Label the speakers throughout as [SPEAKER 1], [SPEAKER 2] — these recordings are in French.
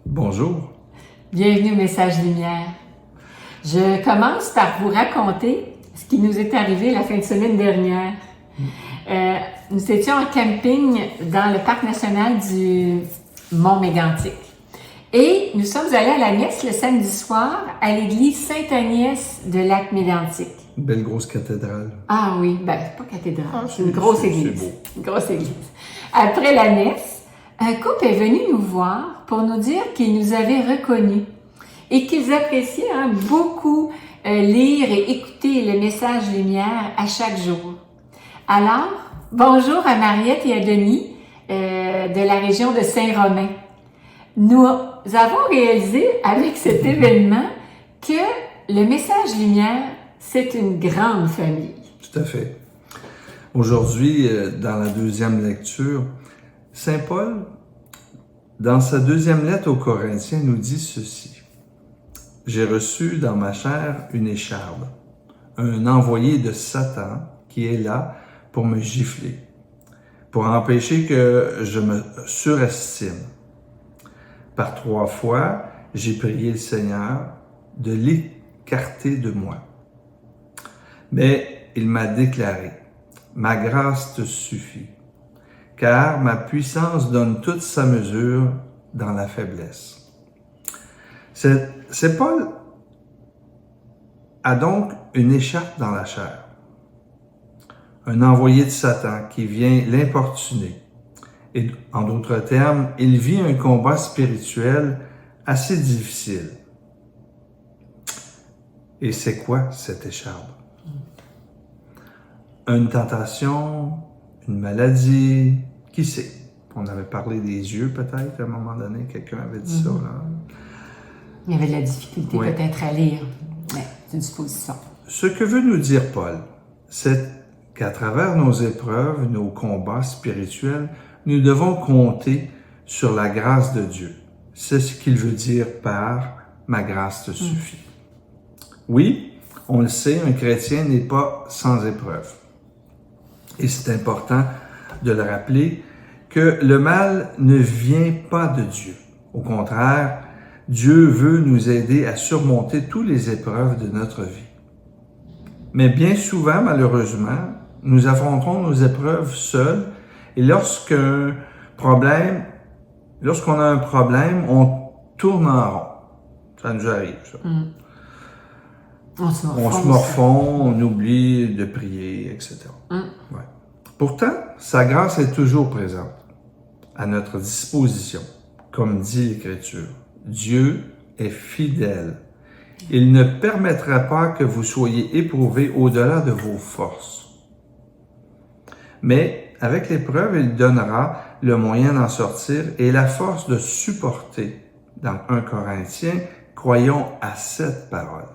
[SPEAKER 1] Bonjour.
[SPEAKER 2] Bienvenue au Message Lumière. Je commence par vous raconter ce qui nous est arrivé la fin de semaine dernière. Nous étions en camping dans le parc national du Mont-Mégantic. Et nous sommes allés à la messe le samedi soir à l'église Sainte-Agnès de Lac-Mégantic.
[SPEAKER 1] Une belle grosse cathédrale.
[SPEAKER 2] Ah oui, c'est pas cathédrale, c'est une
[SPEAKER 1] c'est-
[SPEAKER 2] grosse
[SPEAKER 1] c'est
[SPEAKER 2] église.
[SPEAKER 1] beau.
[SPEAKER 2] Une grosse église. Après la messe, un couple est venu nous voir pour nous dire qu'ils nous avaient reconnus et qu'ils appréciaient beaucoup lire et écouter le Message Lumière à chaque jour. Alors, bonjour à Mariette et à Denis de la région de Saint-Romain. Nous avons réalisé avec cet événement que le Message Lumière, c'est une grande famille.
[SPEAKER 1] Tout à fait. Aujourd'hui, dans la deuxième lecture, Saint Paul, dans sa deuxième lettre aux Corinthiens, nous dit ceci. « J'ai reçu dans ma chair une écharde, un envoyé de Satan qui est là pour me gifler, pour empêcher que je me surestime. Par 3 fois, j'ai prié le Seigneur de l'écarter de moi. Mais il m'a déclaré, « Ma grâce te suffit, car ma puissance donne toute sa mesure dans la faiblesse. » C'est Paul a donc une écharpe dans la chair, un envoyé de Satan qui vient l'importuner. Et en d'autres termes, il vit un combat spirituel assez difficile. Et c'est quoi cette écharpe? Une tentation, une maladie, qui sait? On avait parlé des yeux peut-être à un moment donné, quelqu'un avait dit ça. Là.
[SPEAKER 2] Il y avait de la difficulté peut-être à lire. Ouais, c'est une supposition.
[SPEAKER 1] Ce que veut nous dire Paul, c'est qu'à travers nos épreuves, nos combats spirituels, nous devons compter sur la grâce de Dieu. C'est ce qu'il veut dire par « ma grâce te suffit ». Oui, on le sait, un chrétien n'est pas sans épreuve. Et c'est important de le rappeler que le mal ne vient pas de Dieu. Au contraire, Dieu veut nous aider à surmonter toutes les épreuves de notre vie. Mais bien souvent, malheureusement, nous affrontons nos épreuves seuls et lorsqu'on a un problème, on tourne en rond. Ça nous arrive, ça.
[SPEAKER 2] On se
[SPEAKER 1] morfond, on oublie de prier, etc. Ouais. Pourtant, sa grâce est toujours présente, à notre disposition. Comme dit l'Écriture, Dieu est fidèle. Il ne permettra pas que vous soyez éprouvés au-delà de vos forces. Mais avec l'épreuve, il donnera le moyen d'en sortir et la force de supporter. Dans 1 Corinthiens, croyons à cette parole.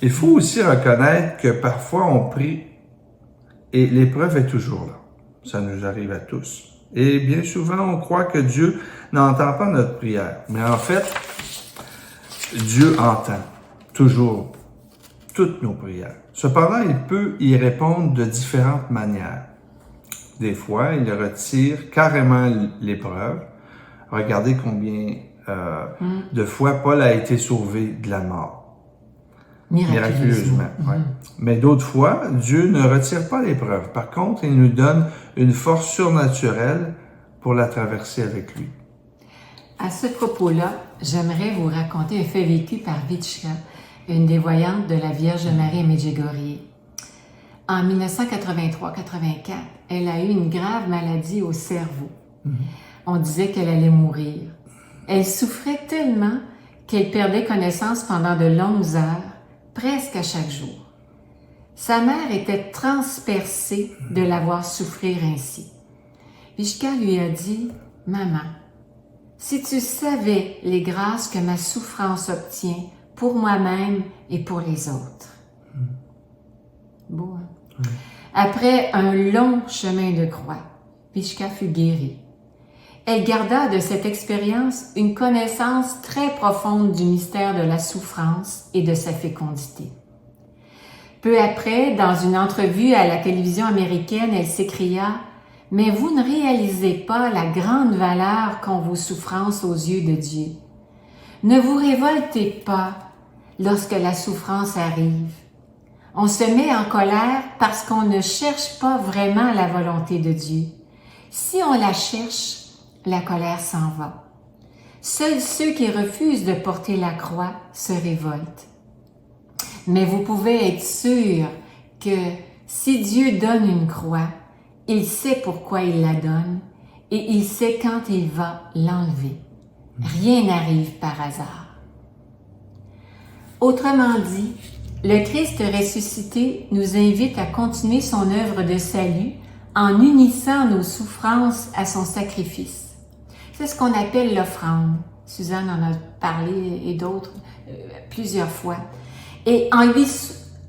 [SPEAKER 1] Il faut aussi reconnaître que parfois on prie et l'épreuve est toujours là. Ça nous arrive à tous. Et bien souvent, on croit que Dieu n'entend pas notre prière. Mais en fait, Dieu entend toujours toutes nos prières. Cependant, il peut y répondre de différentes manières. Des fois, il retire carrément l'épreuve. Regardez combien de fois Paul a été sauvé de la mort. Miraculeusement. Ouais. Mais d'autres fois, Dieu ne retire pas l'épreuve. Par contre, il nous donne une force surnaturelle pour la traverser avec lui.
[SPEAKER 2] À ce propos-là, j'aimerais vous raconter un fait vécu par Vichka, une des voyantes de la Vierge Marie à Medjugorje. En 1983-84, elle a eu une grave maladie au cerveau. On disait qu'elle allait mourir. Elle souffrait tellement qu'elle perdait connaissance pendant de longues heures, presque à chaque jour. Sa mère était transpercée de la voir souffrir ainsi. Vichka lui a dit, « Maman, si tu savais les grâces que ma souffrance obtient pour moi-même et pour les autres. » Beau, hein? Après un long chemin de croix, Vichka fut guérie. Elle garda de cette expérience une connaissance très profonde du mystère de la souffrance et de sa fécondité. Peu après, dans une entrevue à la télévision américaine, elle s'écria mais vous ne réalisez pas la grande valeur qu'ont vos souffrances aux yeux de Dieu. Ne vous révoltez pas lorsque la souffrance arrive. On se met en colère parce qu'on ne cherche pas vraiment la volonté de Dieu. Si on la cherche, la colère s'en va. Seuls ceux qui refusent de porter la croix se révoltent. Mais vous pouvez être sûr que si Dieu donne une croix, il sait pourquoi il la donne et il sait quand il va l'enlever. Rien n'arrive par hasard. Autrement dit, le Christ ressuscité nous invite à continuer son œuvre de salut en unissant nos souffrances à son sacrifice. C'est ce qu'on appelle l'offrande. Suzanne en a parlé et d'autres plusieurs fois. Et en lui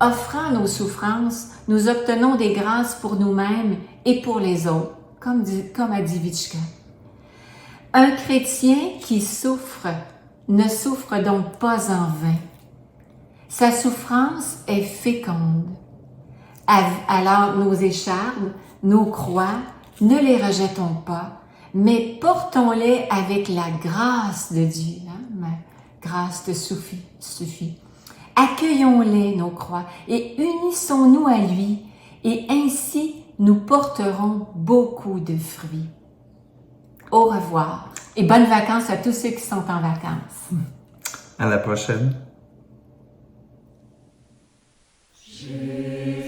[SPEAKER 2] offrant nos souffrances, nous obtenons des grâces pour nous-mêmes et pour les autres, comme a dit Vitchka. Un chrétien qui souffre ne souffre donc pas en vain. Sa souffrance est féconde. Alors nos écharpes, nos croix, ne les rejetons pas, mais portons-les avec la grâce de Dieu. Ma grâce te suffit. Accueillons-les, nos croix, et unissons-nous à lui, et ainsi nous porterons beaucoup de fruits. Au revoir et bonnes vacances à tous ceux qui sont en vacances.
[SPEAKER 1] À la prochaine.
[SPEAKER 3] Jésus.